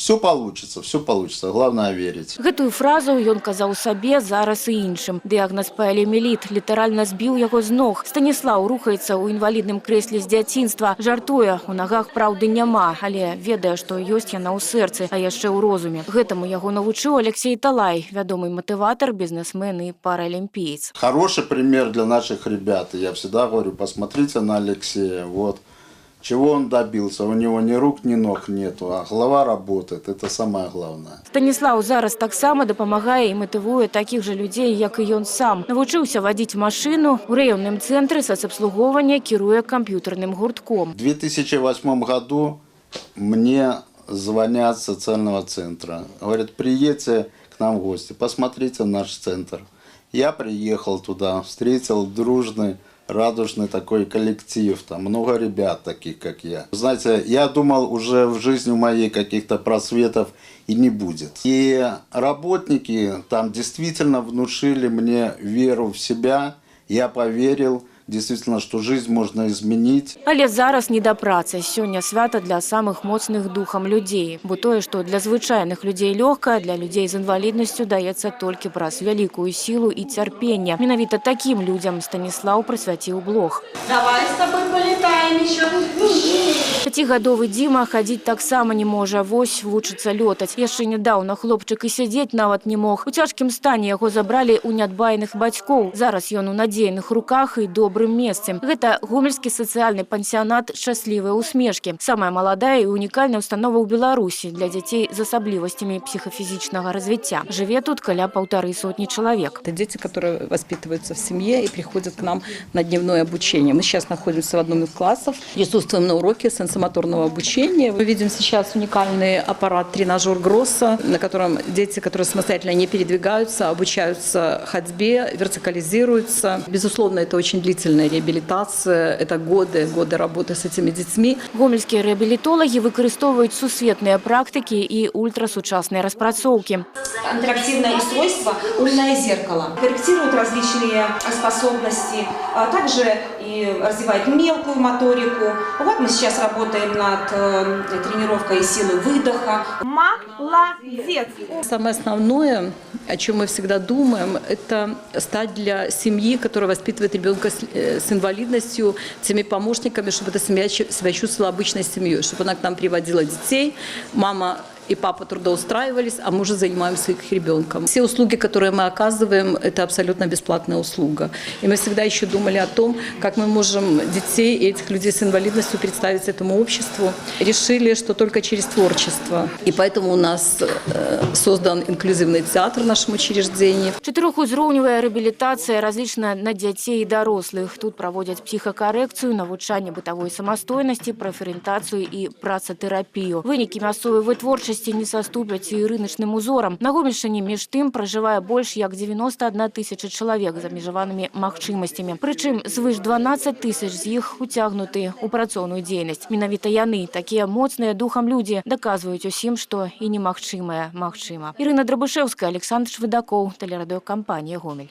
Все получится, главное верить. Гэтую фразу ён казаў сабе, зараз і іншым. Дыягназ паліяміеліт літаральна збіў яго з ног. Станіслаў рухаецца ў інвалідным крэсле з дзяцінства. Жартуе, у нагах праўды няма, але ведае, што ёсць яна ў сэрцы, а яшчэ ў розуме. Гэтаму яго навучыў Алексей Талай, вядомы матыватар, бізнесмен і паралімпіец. Хороший пример для наших ребят. Я всегда говорю, посмотрите на Алексея. Вот. Чего он добился? У него ни рук, ни ног нету, а голова работает. Это самое главное. Станіслаў зараз таксама дапамагае і матывуе такіх жа людзей, як і ён сам. Навучыўся вадзіць машыну, у раённым цэнтры сацабслугоўвання кіруе камп'ютарным гуртком. В 2008 году мне звонят с социального центра. Говорят, приедьте к нам в гости, посмотрите наш центр. Я приехал туда, встретил дружный, радужный такой коллектив, там много ребят таких, как я. Знаете, я думал, уже в жизни моей каких-то просветов и не будет. И работники там действительно внушили мне веру в себя, я поверил, действительно, что жизнь можно изменить. Але зараз не да працы. Сёння свята для самых моцных духам людзей. Бо тое, што для звычайных людзей лёгка, для людзей з інваліднасцю даецца толькі праз вялікую сілу і цярпенне. Менавіта такім людзям Станіслаў прысвяціў блог. Давай с тобой полетаем еще. 5гадовы Дзіма хадзіць таксама не можа. Вось вучыцца лётаць. Яшчэ нядаўна хлопчык і сядзець нават не мог. У цяжкім стане яго забралі ў нядбайных бацькоў. Зараз ён у надзейных руках і добрым месцем. Гэта гомельскі сацыяльны пансіянат «Шчаслівыя усмешкі». Самая маладая і унікальная установа ў Беларусі для дзяцей з асаблівасцямі псіхафізічнага развіцця. Жыве тут каля 150 чалавек. Это дети, которые воспитываются в семье и приходят к нам на дневное обучение. Мы сейчас находимся в одном из классов, присутствуем на уроке сенсомоторного обучения. Мы видим сейчас уникальный аппарат тренажер Гросса, на котором дети, которые самостоятельно не передвигаются, обучаются ходьбе, вертикализируются. Безусловно, это очень длительная реабилитация, это годы работы с этими детьми. Гомельскія рэабілітолагі выкарыстоўваюць сусветныя практыкі і ультрасучасныя распрацоўкі. Интерактивное устройство «Умное зеркало» корректирует различные способности, а также и развивает мелкую моторику. Вот мы сейчас работаем над тренировкой силы выдоха. Молодец! Самое основное, о чем мы всегда думаем, это стать для семьи, которая воспитывает ребенка с инвалидностью, теми помощниками, чтобы эта семья себя чувствовала обычной семьей, чтобы она к нам приводила детей, мама и папа трудоустраивались, а мы уже занимаемся их ребенком. Все услуги, которые мы оказываем, это абсолютно бесплатная услуга. И мы всегда еще думали о том, как мы можем детей и этих людей с инвалидностью представить этому обществу. Решили, что только через творчество. И поэтому у нас создан инклюзивный театр в нашем учреждении. Чатырохузроўневая рэабілітацыя разлічана на дзяцей і дарослых. Тут праводзяць псіхакарэкцыю, навучанне бытавой самастойнасці, прафарыентацыю і працатэрапію. Вынікі мясцовай вытворчасці не саступяць і рыначным узорам. На Гомельшчыне між тым пражывае больш як 91 000 чалавек з абмежаванымі магчымасцямі. Прычым звыш 12 000 з іх уцягнуты ў працоўную дзейнасць. Менавіта яны, такія моцныя духам людзі, даказваюць усім, што і немагчымае магчыма. Ірына Драбышэўская, Александр Швыдакоў, тэлерадыёкампанія «Гомель».